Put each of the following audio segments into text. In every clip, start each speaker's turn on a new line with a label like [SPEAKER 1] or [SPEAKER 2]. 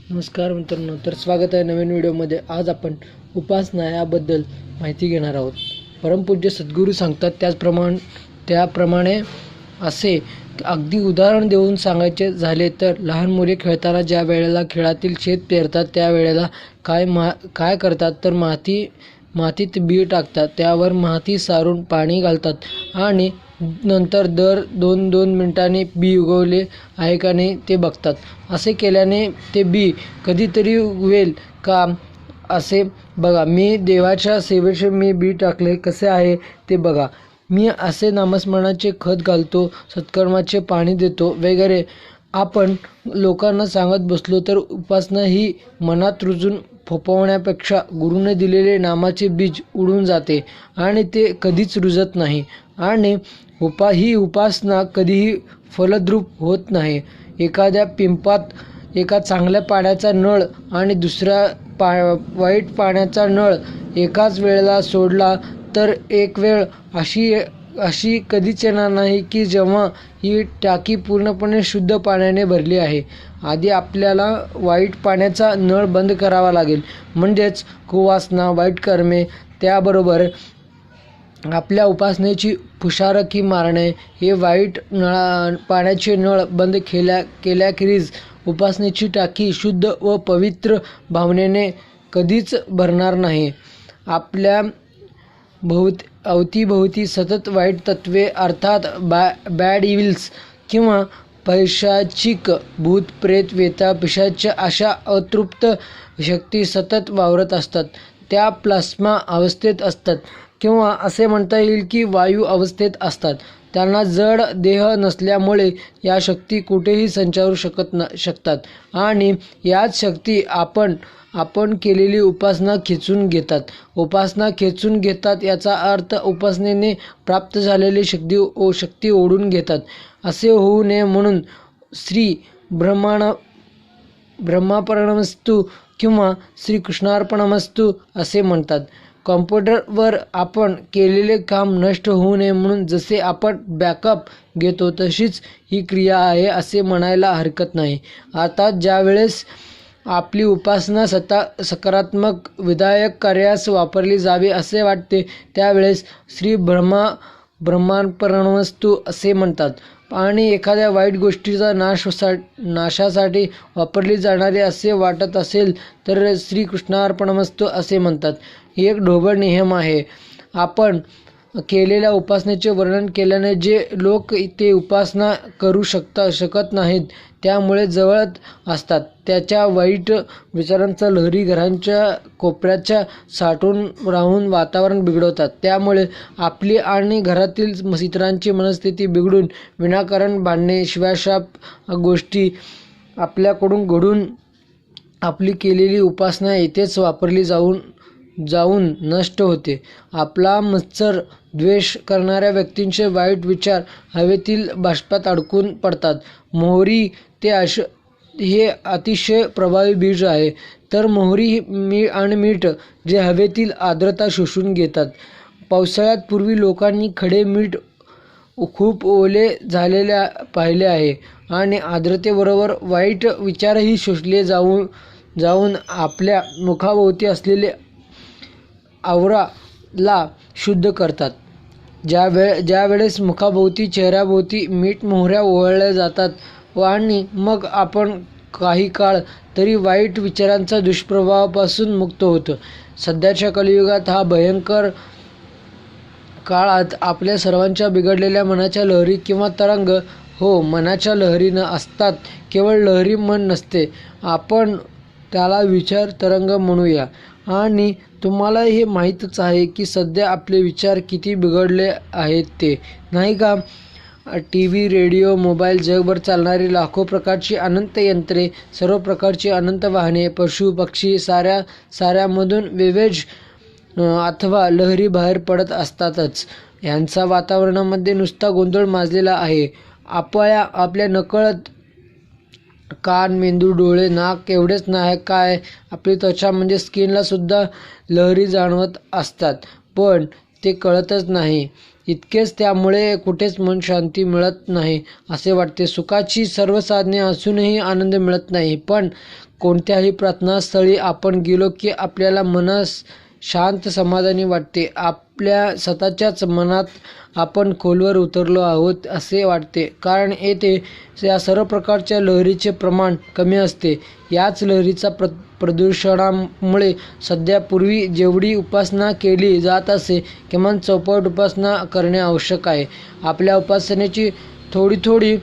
[SPEAKER 1] नमस्कार मित्रांनो, तर स्वागत आहे नवीन व्हिडिओमध्ये. आज आपण उपासना याबद्दल माहिती घेणार आहोत. परमपूज्य सद्गुरू सांगतात त्याप्रमाणे असे अगदी उदाहरण देऊन सांगायचे झाले तर, लहान मुले खेळताना ज्या वेळेला खेळातील शेत पेरतात त्यावेळेला काय करतात तर मातीत बी टाकतात, त्यावर माती सारून पाणी घालतात आणि नंतर दर 2-2 मिनिटांनी बी उगवले आहे का नाही ते बघतात. असे केल्याने ते बी कधीतरी उगवेल का असे बघा. मी देवाच्या सेवेचे मी बी टाकले कसे आहे ते बघा. मी असे नामस्मरणाचे खत घालतो, सत्कर्माचे पाणी देतो वगैरे आपण लोकांना सांगत बसलो तर उपासना ही मनात रुजून फोफवण्यापेक्षा गुरुने दिलेले नामाचे बीज उडून जाते आणि ते कधीच रुजत नाही आणि ही उपासना कधीही फलद्रूप होत नाही. एखाद्या पिंपात एका चांगल्या पाण्याचा नळ आणि दुसऱ्या वाईट पाण्याचा नळ एकाच वेळेला सोडला तर एक वेळ अशी कधीच येणार नाही की जेव्हा ही टाकी पूर्णपणे शुद्ध पाण्याने भरली आहे. आधी आपल्याला वाईट पाण्याचा नळ बंद करावा लागेल, म्हणजेच कुवासना, वाईट कर्मे, त्याबरोबर आपल्या उपासनेची फुशारकी मारणे. हे वाईट पाण्याचे नळ बंद केल्याखेरीज उपासनेची टाकी शुद्ध व पवित्र भावनेने कधीच भरणार नाही. आपल्या अवतीभोवती सतत वाईट तत्वे अर्थात बॅड इव्हिल्स किंवा पैशाचिक भूत प्रेत वेता पिशाच अशा अतृप्त शक्ती सतत वावरत असतात. त्या प्लास्मा अवस्थेत असतात किंवा असे म्हणता येईल की वायू अवस्थेत असतात. त्यांना जड देह नसल्यामुळे या शक्ती कुठेही संचारू शकतात आणि याच शक्ती आपण केलेली उपासना खेचून घेतात. याचा अर्थ उपासनेने प्राप्त झालेली शक्ती ओढून घेतात. असे होऊ नये म्हणून श्री ब्रह्मार्पणमस्तु किंवा श्रीकृष्णार्पणमस्तु असे म्हणतात. कॉम्प्युटरवर आपण केलेले काम नष्ट होऊ नये म्हणून जसे आपण बॅकअप घेतो तशीच ही क्रिया आहे असे म्हणायला हरकत नाही. अर्थात ज्यावेळेस आपली उपासना सकारात्मक विधायक कार्यास वापरली जावी असे वाटते त्यावेळेस श्री ब्रह्मार्पणमस्तु असे म्हणतात आणि एखाद्या वाईट गोष्टीचा नाशासाठी वापरली जाणारी असे वाटत असेल तर श्रीकृष्णार्पणमस्तु असे म्हणतात. ही एक ढोबळ नियम आहे. आपण केलेल्या उपासनेचे वर्णन केल्याने जे लोक ते उपासना करू शकत नाहीत त्यामुळे जवळच असतात त्याच्या वाईट विचारांच्या लहरी घरांच्या कोपऱ्याच्या साठून राहून वातावरण बिघडवतात. त्यामुळे आपली आणि घरातील इतरांची मनस्थिती बिघडून विनाकारण भांडणे, शिव्याशाप गोष्टी आपल्याकडून घडून आपली केलेली उपासना येथेच वापरली जाऊन नष्ट होते. आपला मत्सर, द्वेष करणाऱ्या व्यक्तींचे वाईट विचार हवेतील बाष्पात अडकून पडतात. मोहरी हे अतिशय प्रभावी बीज आहे. तर मोहरी आणि मीठ जे हवेतील आर्द्रता शोषून घेतात. पावसाळ्यात पूर्वी लोकांनी खडे मीठ खूप ओले झालेले पाहिले आहे आणि आर्द्रतेबरोबर वाईट विचारही शोषले जाऊन आपल्या मुखाभोवती असलेले आवराला शुद्ध करतात. ज्यावेळेस मुखाभोवती, चेहऱ्याभोवती मीठ मोहऱ्या ओवाळल्या जातात आणि मग आपण काही काळ तरी वाईट विचारांच्या दुष्प्रभावापासून मुक्त होतो. सध्याच्या कलियुगात हा भयंकर काळात आपल्या सर्वांच्या बिघडलेल्या मनाच्या लहरी किंवा तरंग, मनाच्या लहरी असतात, केवळ लहरी मन नसते, आपण त्याला विचार तरंग म्हणूया. आणि तुम्हाला हे माहीतच आहे की सध्या आपले विचार किती बिघडले आहेत ते, नाही का? TV, रेडिओ, मोबाईल, जगभर चालणारी लाखो प्रकारची अनंत यंत्रे, सर्व प्रकारची अनंत वाहने, पशु पक्षी साऱ्यामधून वेव्ज अथवा लहरी बाहेर पडत असतातच. ह्यांचा वातावरणामध्ये नुसता गोंधळ माजलेला आहे. आपल्या नकळत कान, मेंदू, डोळे, नाक एवढेच नाही काय आपली त्वचा म्हणजे स्किनला सुद्धा लहरी जाणवत असतात. पण ते कळतच नाही. इतकेच त्यामुळे कुठेच मन शांती मिळत नाही असे वाटते. सुखाची सर्व साधने असूनही आनंद मिळत नाही. पण कोणत्याही प्रार्थनास्थळी आपण गेलो की आपल्याला मनास शांत समाधानी वाटते. आपल्या स्वतःच्याच मनात आपण खोलवर उतरलो आहोत असे वाटते. कारण येथे या सर्व प्रकारच्या लहरीचे प्रमाण कमी असते. याच लहरीचा प्रदूषणामुळे सध्या पूर्वी जेवढी उपासना केली जात असे किमान चौपट उपासना करणे आवश्यक आहे. आपल्या उपासनेची थोडी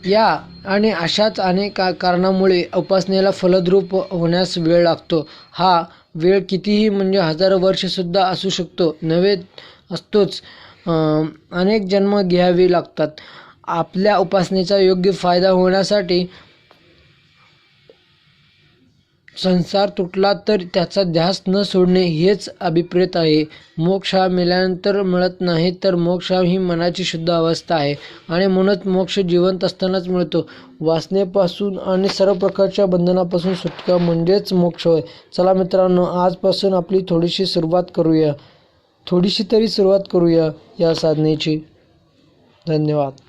[SPEAKER 1] या आणि अशाच अनेक कारणामुळे उपासनेला फलद्रूप होण्यास वेळ लागतो. हा वेळ कितीही म्हणजे हजारो वर्षसुद्धा असू शकतो, नव्हे असतोच. अनेक जन्म घ्यावे लागतात. आपल्या उपासनेचा योग्य फायदा होण्यासाठी संसार तुटला तर त्याचा ध्यास न सोडणे हेच अभिप्रेत आहे. मोक्ष हा मेल्यानंतर मिळत नाही, तर मोक्ष ही मनाची शुद्ध अवस्था आहे आणि म्हणूनच मोक्ष जिवंत असतानाच मिळतो. वासनेपासून आणि सर्व प्रकारच्या बंधनापासून सुटका म्हणजेच मोक्ष होय. चला मित्रांनो, आजपासून आपली थोडीशी तरी सुरुवात करूया या साधनेची. धन्यवाद.